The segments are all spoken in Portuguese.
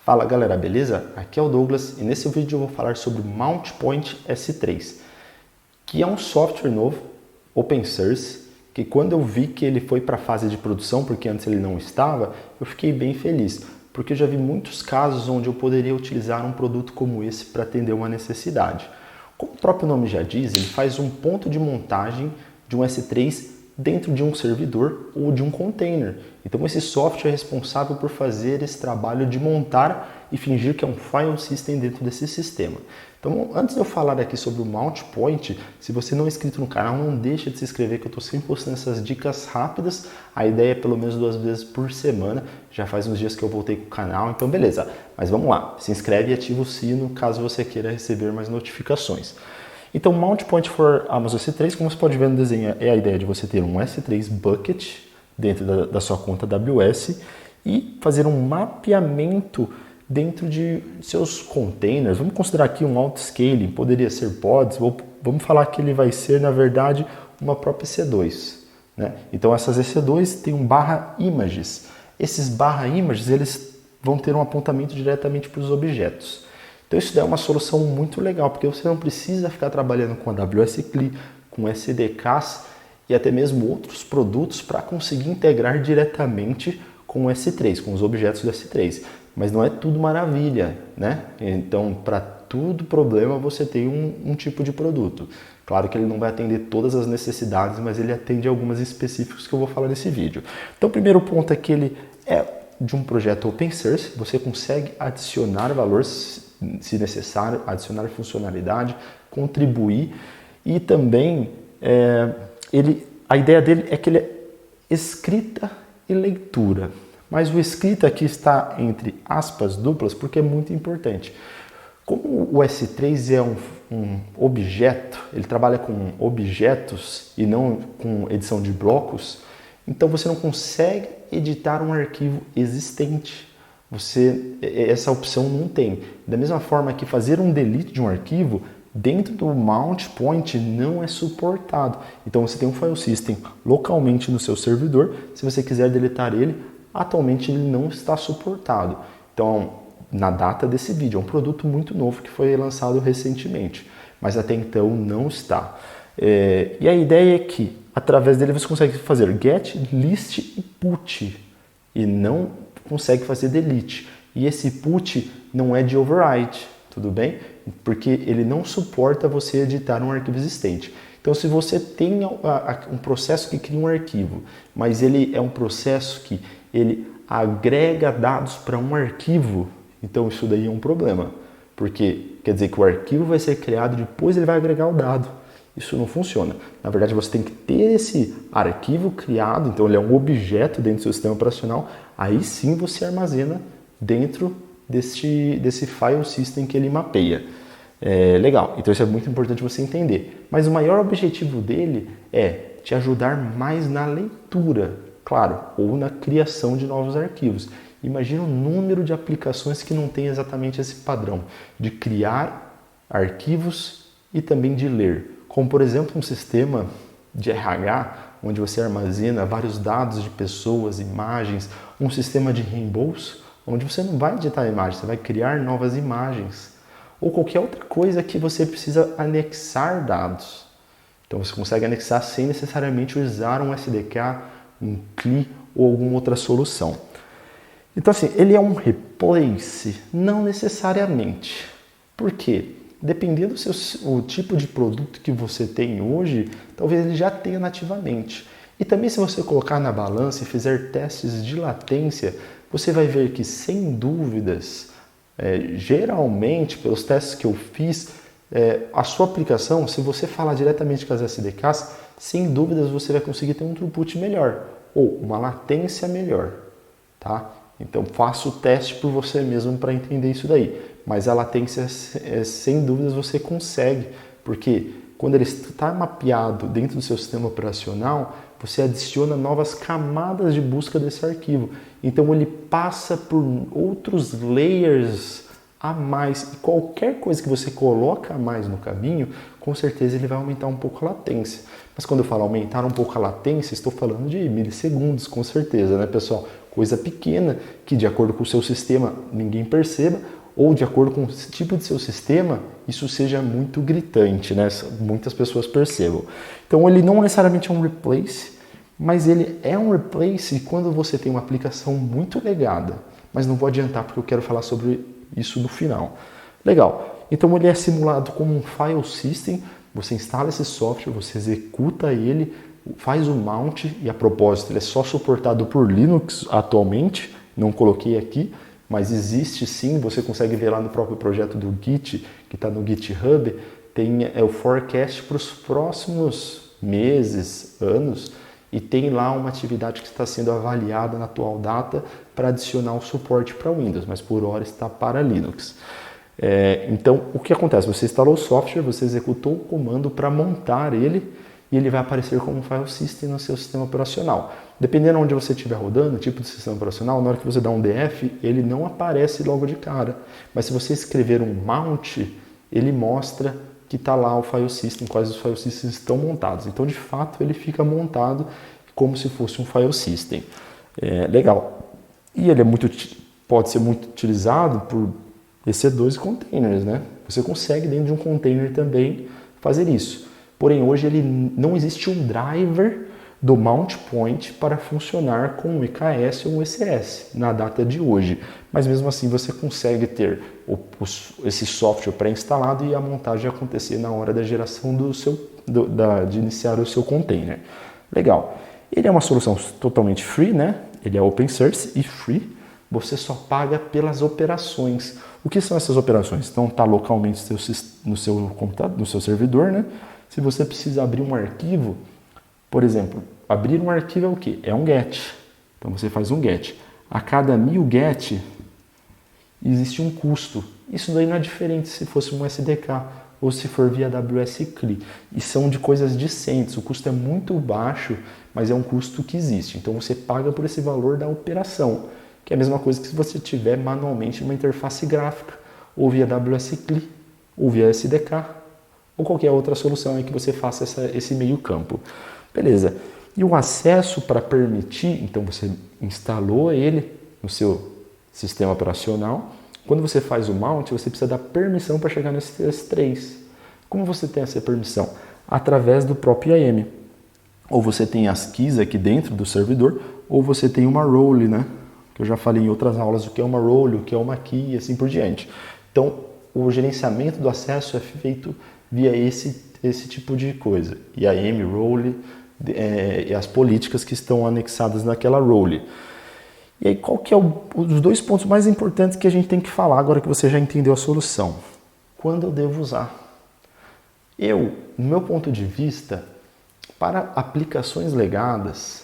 Fala galera, beleza? Aqui é o Douglas e nesse vídeo eu vou falar sobre o Mount Point S3, que é um software novo, open source, que quando eu vi que ele foi para a fase de produção, porque antes ele não estava, eu fiquei bem feliz, porque eu já vi muitos casos onde eu poderia utilizar um produto como esse para atender uma necessidade. Como o próprio nome já diz, ele faz um ponto de montagem de um S3 dentro de um servidor ou de um container. Então esse software é responsável por fazer esse trabalho de montar e fingir que é um file system dentro desse sistema. Então antes de eu falar aqui sobre o Mount Point, se você não é inscrito no canal, não deixa de se inscrever que eu estou sempre postando essas dicas rápidas. A ideia é pelo menos 2 vezes por semana, já faz uns dias que eu voltei com o canal, então beleza. Mas vamos lá, se inscreve e ativa o sino caso você queira receber mais notificações. Então, Mount Point for Amazon S3, como você pode ver no desenho, é a ideia de você ter um S3 bucket dentro da sua conta AWS e fazer um mapeamento dentro de seus containers. Vamos considerar aqui um auto-scaling, poderia ser pods, vamos falar que ele vai ser, na verdade, uma própria EC2. Né? Então, essas EC2 têm um /images. Esses /images, eles vão ter um apontamento diretamente para os objetos. Então isso daí é uma solução muito legal, porque você não precisa ficar trabalhando com a AWS CLI, com SDKs e até mesmo outros produtos para conseguir integrar diretamente com o S3, com os objetos do S3. Mas não é tudo maravilha, né? Então, para todo problema você tem um tipo de produto. Claro que ele não vai atender todas as necessidades, mas ele atende algumas específicas que eu vou falar nesse vídeo. Então, o primeiro ponto é que ele é de um projeto open source, você consegue adicionar valor se necessário, adicionar funcionalidade, contribuir e também a ideia dele é que ele é escrita e leitura. Mas o escrita aqui está entre aspas duplas porque é muito importante. Como o S3 é um objeto, ele trabalha com objetos e não com edição de blocos, então você não consegue editar um arquivo existente. Essa opção não tem. Da mesma forma que fazer um delete de um arquivo dentro do Mount Point não é suportado. Então você tem um file system localmente no seu servidor. Se você quiser deletar ele, atualmente ele não está suportado. Então, na data desse vídeo, é um produto muito novo que foi lançado recentemente, mas até então não está. E a ideia é que através dele você consegue fazer get, list e put e não consegue fazer delete. E esse put não é de override, tudo bem? Porque ele não suporta você editar um arquivo existente. Então, se você tem um processo que cria um arquivo, mas ele é um processo que ele agrega dados para um arquivo, então isso daí é um problema. Porque quer dizer que o arquivo vai ser criado, depois ele vai agregar o dado. Isso não funciona. Na verdade, você tem que ter esse arquivo criado, então ele é um objeto dentro do seu sistema operacional, aí sim você armazena dentro desse file system que ele mapeia. Legal, então isso é muito importante você entender. Mas o maior objetivo dele é te ajudar mais na leitura, claro, ou na criação de novos arquivos. Imagina o número de aplicações que não tem exatamente esse padrão de criar arquivos e também de ler. Como, por exemplo, um sistema de RH, onde você armazena vários dados de pessoas, imagens, um sistema de reembolso, onde você não vai editar imagens, você vai criar novas imagens, ou qualquer outra coisa que você precisa anexar dados. Então você consegue anexar sem necessariamente usar um SDK, um CLI ou alguma outra solução. Então assim, ele é um replace? Não necessariamente. Por quê? Dependendo do tipo de produto que você tem hoje, talvez ele já tenha nativamente. E também se você colocar na balança e fizer testes de latência, você vai ver que sem dúvidas, geralmente pelos testes que eu fiz, a sua aplicação, se você falar diretamente com as SDKs, sem dúvidas você vai conseguir ter um throughput melhor ou uma latência melhor, tá? Então faça o teste por você mesmo para entender isso daí. Mas a latência, sem dúvidas, você consegue, porque quando ele está mapeado dentro do seu sistema operacional, você adiciona novas camadas de busca desse arquivo. Então ele passa por outros layers a mais. E qualquer coisa que você coloca a mais no caminho, com certeza ele vai aumentar um pouco a latência. Mas quando eu falo aumentar um pouco a latência, estou falando de milissegundos, com certeza, né, pessoal? coisa pequena que, de acordo com o seu sistema, ninguém perceba, ou de acordo com o tipo de seu sistema, isso seja muito gritante, né? Muitas pessoas percebam. Então ele não necessariamente é um replace, mas ele é um replace quando você tem uma aplicação muito legada. Mas não vou adiantar porque eu quero falar sobre isso no final. Legal. Então ele é simulado como um file system. Você instala esse software, você executa ele, faz o mount, e a propósito, ele é só suportado por Linux atualmente. Não coloquei aqui, mas existe sim. Você consegue ver lá no próprio projeto do Git, que está no GitHub, tem o forecast para os próximos meses, anos, e tem lá uma atividade que está sendo avaliada na atual data para adicionar o suporte para Windows, mas por hora está para Linux. Então, o que acontece? Você instalou o software, você executou o comando para montar ele, e ele vai aparecer como um file system no seu sistema operacional. Dependendo de onde você estiver rodando, o tipo de sistema operacional, na hora que você dá um DF, ele não aparece logo de cara. Mas se você escrever um mount, ele mostra que está lá o file system, quais os file systems estão montados. Então, de fato, ele fica montado como se fosse um file system. Legal. E ele pode ser muito utilizado por EC2 e containers, né? Você consegue, dentro de um container também, fazer isso. Porém, hoje não existe um driver do Mount Point para funcionar com o IKS ou o ECS na data de hoje. Mas mesmo assim você consegue ter esse software pré-instalado e a montagem acontecer na hora da geração de iniciar o seu container. Legal. Ele é uma solução totalmente free, né? Ele é open source e free. Você só paga pelas operações. O que são essas operações? Então está localmente no seu computador, no seu servidor, né? Se você precisa abrir um arquivo, por exemplo, abrir um arquivo é o quê? É um GET. Então você faz um GET. A cada 1000 GET existe um custo. Isso daí não é diferente se fosse um SDK ou se for via AWS CLI. E são de coisas decentes. O custo é muito baixo, mas é um custo que existe. Então você paga por esse valor da operação, que é a mesma coisa que se você tiver manualmente uma interface gráfica, ou via AWS CLI, ou via SDK, ou qualquer outra solução aí que você faça esse meio campo. Beleza. E o acesso para permitir, então você instalou ele no seu sistema operacional. Quando você faz o mount, você precisa dar permissão para chegar nesses 3. Como você tem essa permissão? Através do próprio IAM. Ou você tem as keys aqui dentro do servidor, ou você tem uma role, né? Que eu já falei em outras aulas o que é uma role, o que é uma key e assim por diante. Então, o gerenciamento do acesso é feito via esse tipo de coisa. IAM, role, e as políticas que estão anexadas naquela role. E aí, qual que é os 2 pontos mais importantes que a gente tem que falar agora que você já entendeu a solução? Quando eu devo usar? No meu ponto de vista, para aplicações legadas,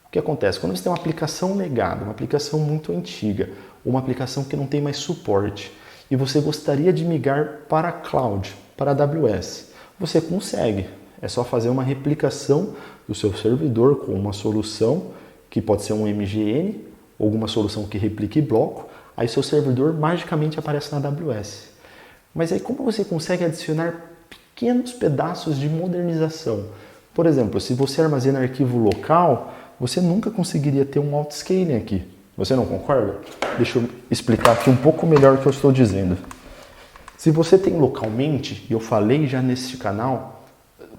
o que acontece? Quando você tem uma aplicação legada, uma aplicação muito antiga, uma aplicação que não tem mais suporte, e você gostaria de migrar para a cloud, para a AWS, você consegue. É só fazer uma replicação do seu servidor com uma solução que pode ser um MGN, ou alguma solução que replique bloco, aí seu servidor magicamente aparece na AWS. Mas aí como você consegue adicionar pequenos pedaços de modernização? Por exemplo, se você armazena arquivo local, você nunca conseguiria ter um autoscaling aqui. Você não concorda? Deixa eu explicar aqui um pouco melhor o que eu estou dizendo. Se você tem localmente, e eu falei já neste canal,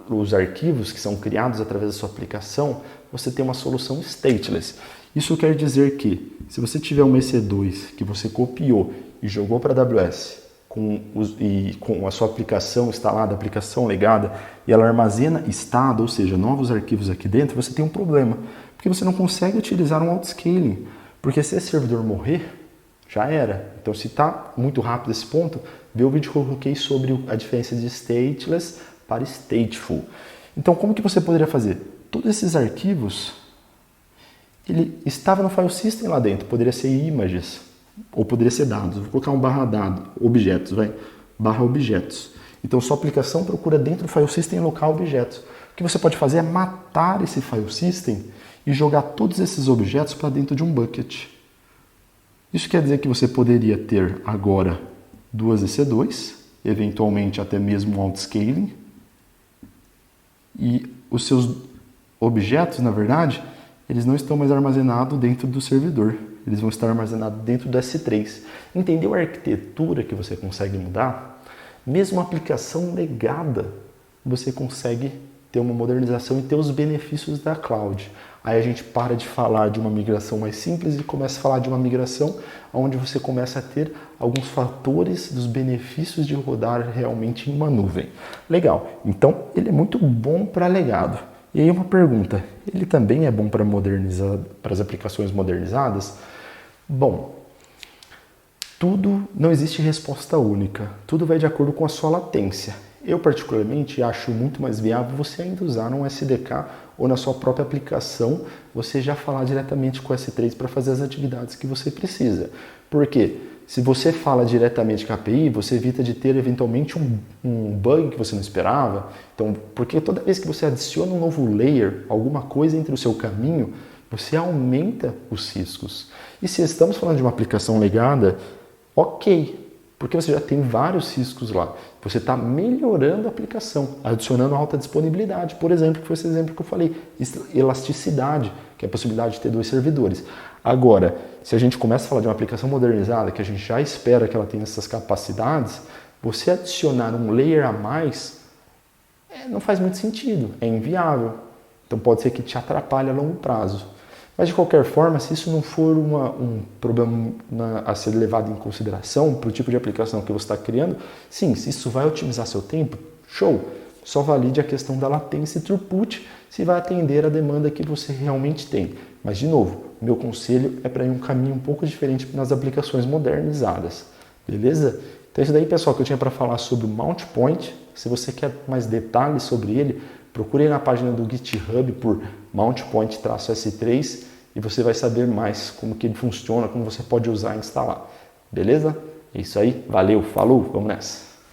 os arquivos que são criados através da sua aplicação, você tem uma solução stateless. Isso quer dizer que, se você tiver um EC2 que você copiou e jogou para a AWS, com a sua aplicação instalada, aplicação legada, e ela armazena estado, ou seja, novos arquivos aqui dentro, você tem um problema, porque você não consegue utilizar um autoscaling, porque se esse servidor morrer, já era. Então, se está muito rápido esse ponto, vê o vídeo que eu coloquei sobre a diferença de stateless para stateful. Então, como que você poderia fazer? Todos esses arquivos, ele estava no file system lá dentro, poderia ser images, ou poderia ser dados. Vou colocar um /dado, objetos, /objetos. Então, sua aplicação procura dentro do file system local objetos. O que você pode fazer é matar esse file system e jogar todos esses objetos para dentro de um bucket. Isso quer dizer que você poderia ter agora 2 EC2, eventualmente até mesmo um autoscaling, e os seus objetos, na verdade, eles não estão mais armazenados dentro do servidor. Eles vão estar armazenados dentro do S3. Entendeu a arquitetura que você consegue mudar? Mesmo a aplicação legada, você consegue ter uma modernização e ter os benefícios da cloud. Aí a gente para de falar de uma migração mais simples e começa a falar de uma migração onde você começa a ter alguns fatores dos benefícios de rodar realmente em uma nuvem. Legal, então ele é muito bom para legado. E aí uma pergunta, ele também é bom para modernizar, para as aplicações modernizadas? Bom, não existe resposta única, tudo vai de acordo com a sua latência. Eu particularmente acho muito mais viável você ainda usar um SDK ou na sua própria aplicação você já falar diretamente com o S3 para fazer as atividades que você precisa. Por quê? Se você fala diretamente com a API, você evita de ter eventualmente um bug que você não esperava. Então, porque toda vez que você adiciona um novo layer, alguma coisa entre o seu caminho, você aumenta os riscos. E se estamos falando de uma aplicação legada, ok, porque você já tem vários riscos lá. Você está melhorando a aplicação, adicionando alta disponibilidade, por exemplo, que foi esse exemplo que eu falei, elasticidade, que é a possibilidade de ter 2 servidores. Agora, se a gente começa a falar de uma aplicação modernizada, que a gente já espera que ela tenha essas capacidades, você adicionar um layer a mais não faz muito sentido, é inviável. Então pode ser que te atrapalhe a longo prazo. Mas de qualquer forma, se isso não for um problema a ser levado em consideração para o tipo de aplicação que você está criando, sim, se isso vai otimizar seu tempo, show! Só valide a questão da latência e throughput se vai atender a demanda que você realmente tem. Mas, de novo, meu conselho é para ir um caminho um pouco diferente nas aplicações modernizadas. Beleza? Então é isso daí, pessoal, que eu tinha para falar sobre o Mount Point. Se você quer mais detalhes sobre ele, procure aí na página do GitHub por Mount Point-S3 e você vai saber mais como que ele funciona, como você pode usar e instalar. Beleza? É isso aí. Valeu, falou, vamos nessa!